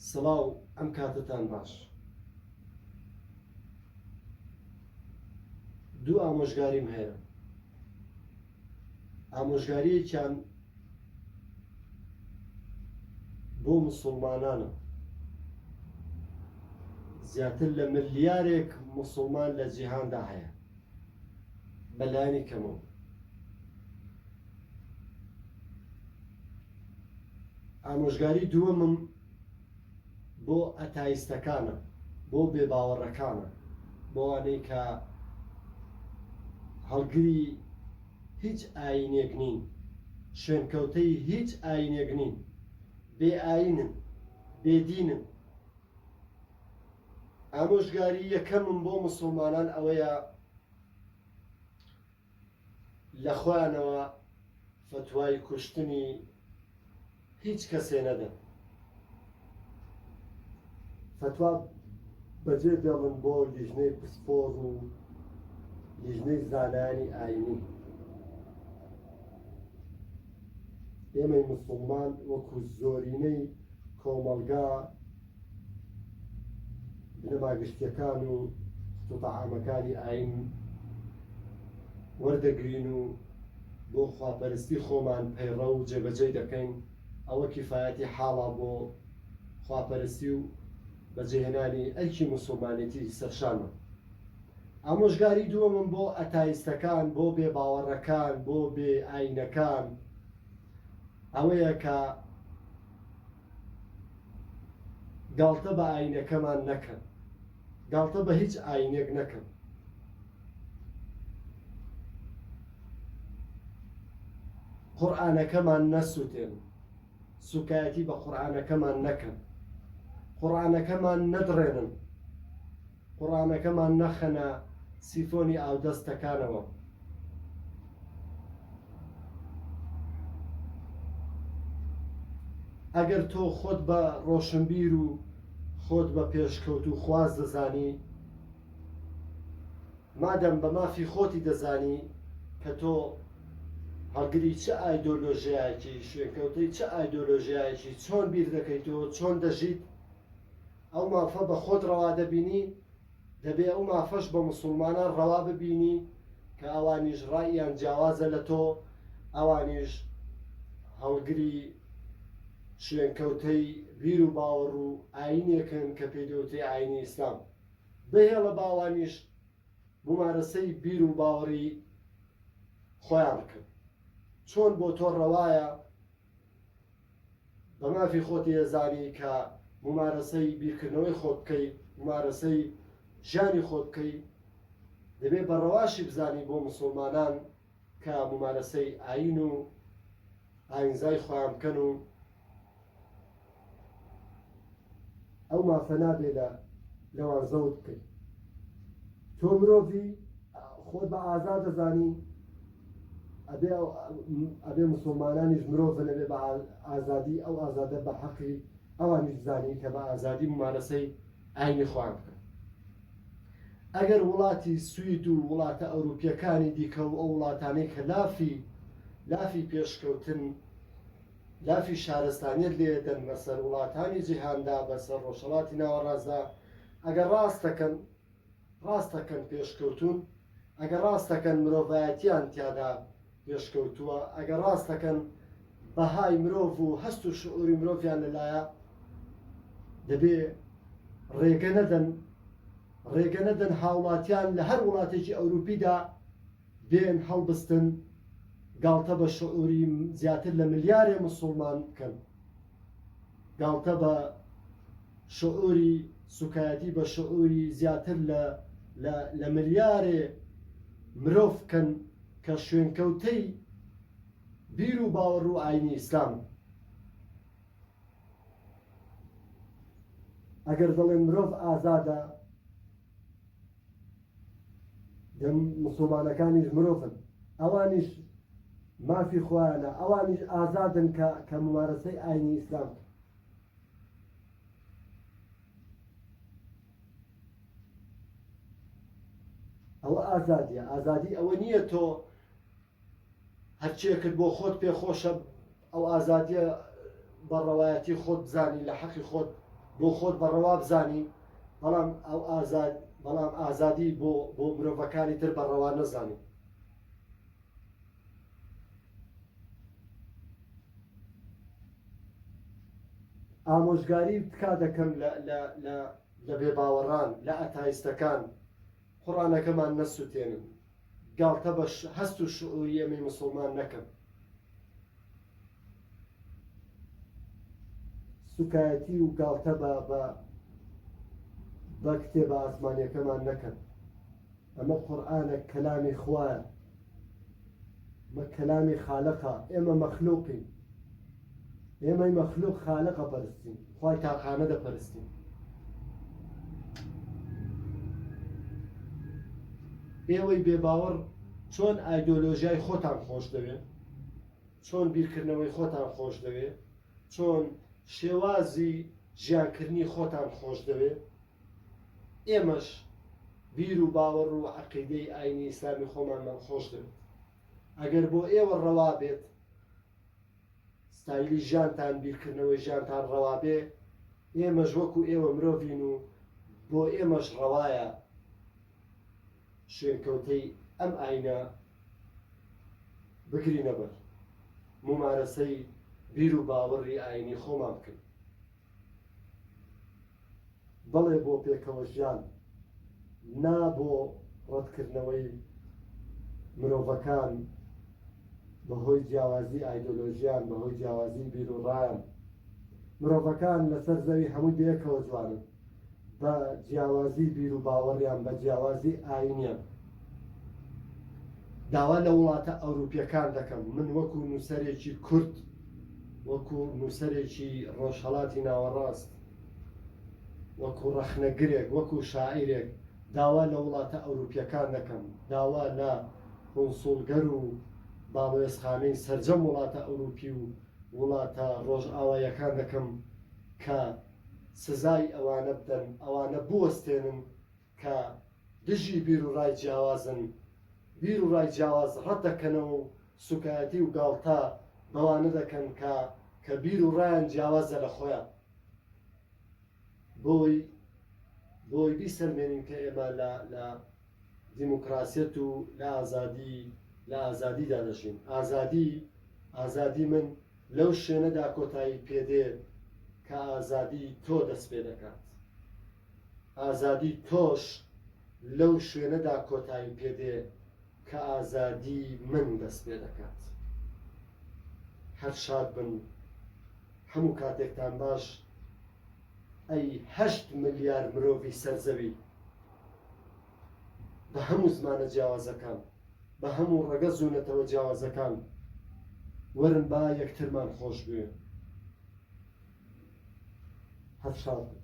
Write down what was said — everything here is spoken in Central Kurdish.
سڵاو ئەم کاتتان باش. دوو ئامۆژگاریم هەیە. ئامۆژگاریەکیان بۆ موسڵمانانە. زیاتر لە ملیارێک موسڵمان لە جیهاندا هەیە بەلایانی کەمەوە. ئامۆژگاری دووەمم بۆ ئەتایستەکانە، بۆ بێباوەڕەکانە، بۆ ئەوانەی کە هەڵگری هیچ ئاینێک نین، شوێنکەوتەی هیچ ئاینێک نین، بێ ئاینن، بێدینن. ئامۆژگاری یەکەمم بۆ موسڵمانان ئەوەیە لە خۆیانەوە فتوای کوشتنی هیچ کەسێ نەدەن. فتوا بەجێ دێڵن بۆ لیژنەی پسپۆڕ و لیژنەی زانایانی ئاینی. ئێمەی موسڵمان وەکو زۆرینەی کۆمەڵگا بنەماگشتیەکان و قوتوطعامەکانی ئاین وەردەگرین و بۆ خواپەرستی خۆمان پەیڕە و جێبەجێ دەکەین. ئەوە کیفایەتی حاڵە بۆ خواپەرستی و بەجێهێنانی ئەرکی موسڵمانێتی سەرشانە. ئامۆژگاری دووەمم بۆ ئەتایستەکان، بۆ بێباوەڕەکان، بۆ بێ ئاینەکان ئەوەیە کە گاڵتە بە ئاینەکەمان نەکەن، گاڵتە بە هیچ ئاینێک نەکەن. قورئانەکەمان نەسووتێن، سوکایەتی بە قورئانەکەمان نەکەن، قورئانەکەمان نەدڕێنن، قورئانەکەمان نەخەنە سیفۆنی ئاودەستەکانەوە. ئەگەر تۆ خۆت بە ڕۆشنبیر و خۆت بە پێشکەوت و خواز دەزانی، مادەم بە مافی خۆتی دەزانی کە تۆ هەڵگری چه ئایدۆلۆژیایەکی، شوێنکەوتەی چه ئایدۆلۆژیایەکی، چۆن بیر دەکەیتەوە، چۆن دەژیت، ئەو مافە بە خۆت ڕەوا دەبینی. دەبێ ئەو مافەش بە موسڵمانان ڕەوا ببینی کە ئەوانیش ڕاییان جیاوازە لە تۆ، ئەوانیش هەڵگری شوێنکەوتەی بیر و باوەڕ و ئاینێکن کە پێدەوتەی ئاینی ئیسلام. بهێڵە باوانیش ممارەسەی بیر و باوەڕی خۆیان کرد. چۆن بۆ تۆ ڕەوایە بە مافی خۆتی ێزانی کە ممارەسەی بیرکردنەوەی خۆت بکەیت، ممارەسەی ژیانی خۆت بکەیت، دەبێت بە ڕەواشی بزانی بۆ موسڵمانان کە ممارەسەی ئاین و ئاینزای خۆیان بکەن و ئەو مافە نابێت لەوان زەوت بکەیت. تۆ مرۆڤی خۆت بە ئازاد دەزانی، ئەبێ موسڵمانانیش مرۆڤن، ئەبێ بە ئازادی ئەو ئازادە بە حەقی ئەوانیش بزانی کە بە ئازادی ممارەسەی ئاینی خۆیان بکەن. ئەگەر وڵاتی سوید و وڵاتە ئەوروپیەکانی دیکە و ئەو وڵاتانەی کە لافی پێشکەوتن، لافی شارستانیت لێدەن بەسەر وڵاتانی جیهاندا، بەسەر ڕۆژهەڵاتی ناوەڕاستدا، ئەگەر ڕاستەکەن پێشکەوتون، ئەگەر ڕاستەکەن مرۆڤایەتیان تیادا پێشکەوتووە، ئەگەر ڕاستەکەن بەهای مرۆڤ و هەست و شعوری مرۆڤیان لەلایە، دەبێ ڕێگە نەدەن هاوڵاتیان لە هەر وڵاتێکی ئەوروپیدا بێن هەڵبستن گاڵتە بە شعوری زیاتر لە ملیارێ موسڵمان بکەن، گاڵتە بە شعوری سوکایەتی بە شعوری زیاتر لە ملیارێ مرۆڤ بکەن کە شوێنکەوتەی بیر و باوەڕ و ئاینی ئیسلام. ئەگەر دەڵێن مرۆڤ ئازادە، موسڵمانەکانیش مرۆڤن، ئەوانیش مافی خۆیانە، ئەوانیش ئازادن کە ممارەسەی ئاینی ئیسلام. ئەوە ئازادیە. ئازادی ئەوە نییە تۆ هەرچیەکرد بۆ خۆت پێخۆشە ئەو ئازادیە بە ڕەوایەتی خۆت بزانی لە حەقی خۆت بۆ خۆت بەڕەوا بزانی بەڵام ئازادی بۆ مرۆڤەکانی تر بەڕەوا نەزانی. ئامۆژگاری تکا دەکەم لە بێباوەڕان لە ئەتایستەکان قوڕانەکەمان نەسووتێنن، گاڵتە بە هەست و شعوری ئەمەی موسڵمان نەکەن، سوکایەتی و گاڵتە بە کتێبە ئاسمانیەکەمان نەکەن. ئەمە قورئانە کەلامی خوایە، ئەمە کەلامی خالقە، ئێمە مەخلووقین، ئێمەی مەخلووق خالقە پەرستین، خوای تاقانە دەپەرستین. ئێوەی بێباوەڕ چۆن ئایدۆلۆژیای خۆتان خۆش دەوێت، چۆن بیرکردنەوەی خۆتان خۆش دەوێت، چۆن شێوازی ژیانکردنی خۆتان خۆش دەوێت، ئێمەش بیر و باوەڕ و عەقیدەی ئاینی ئیسلامی خۆمانمان خۆش دەوێت. ئەگەر بۆ ئێوە ڕەوا بێت، ستایلی ژیانتان بیرکردنەوەی ژیانتان ڕەوا بێ، ئێمەش وەکو ئێوە مرۆڤین و بۆ ئێمەش ڕەوایە شوێنکەوتەی ئەم ئاینە بگرینە بەر، ممارەسەی بیر و باوەڕی ئاینی خۆمان بکەین. بەڵێ بۆ پێکەوە ژیان، نا بۆ ڕەتکردنەوەی مرۆڤەکان بەهۆی جیاوازی ئایدۆلۆژیان، بەهۆی جیاوازی بیر و ڕایان. مرۆڤەکان لەسەر زەوی هەمووی بەیەکەوە جوانن، بە جیاوازی بیر و باوەڕیان، بە جیاوازی ئاینیان. داوا لە وڵاتە ئەوروپیەکان دەکەم، من وەکو نووسەرێکی کورد، وەکو نووسەرێکی ڕۆژهەڵاتی ناوەڕاست، وەکو ڕەخنەگرێک، وەکو شاعیرێک، داوا لە وڵاتە ئەوروپیەکان دەکەم، داوا لە کۆنسوڵگەر و باڵێزخانەی سەرجەم وڵاتە ئەوروپی و وڵاتە ڕۆژئاواییەکان دەکەم کە سزای ئەوانە بدەن، ئەوانە بوەستێنن کە دژی بیر و ڕای جیاوازن، بیر و ڕای جیاواز ڕەت دەکەنەوە و سوکایەتی و گاڵتە بەوانە دەکەن کە بیر و ڕایان جیاوازە لە خۆیان. بۆی بیسەلمێنین کە ئێمە لە دیموکراسیەت و لە ئازادیدا دەژین. ئازادی من لەو شوێنەدا کۆتایی پێدێت کە ئازادی تۆ دەست پێ دەکات، ئازادی تۆش لەو شوێنەدا کۆتایی پێدێت کە ئازادی من دەست پێ دەکات. هەر شاد بن، هەموو کاتێکتان باش. ئەی 8 ملیار مرۆڤی سەرزەوی، بە هەموو زمانە جیاوازەکان، بە هەموو ڕەگە زوونەتەوە جیاوازەکان، وەرن با یەکترمان خۆش بوێ. هەر شاد بن.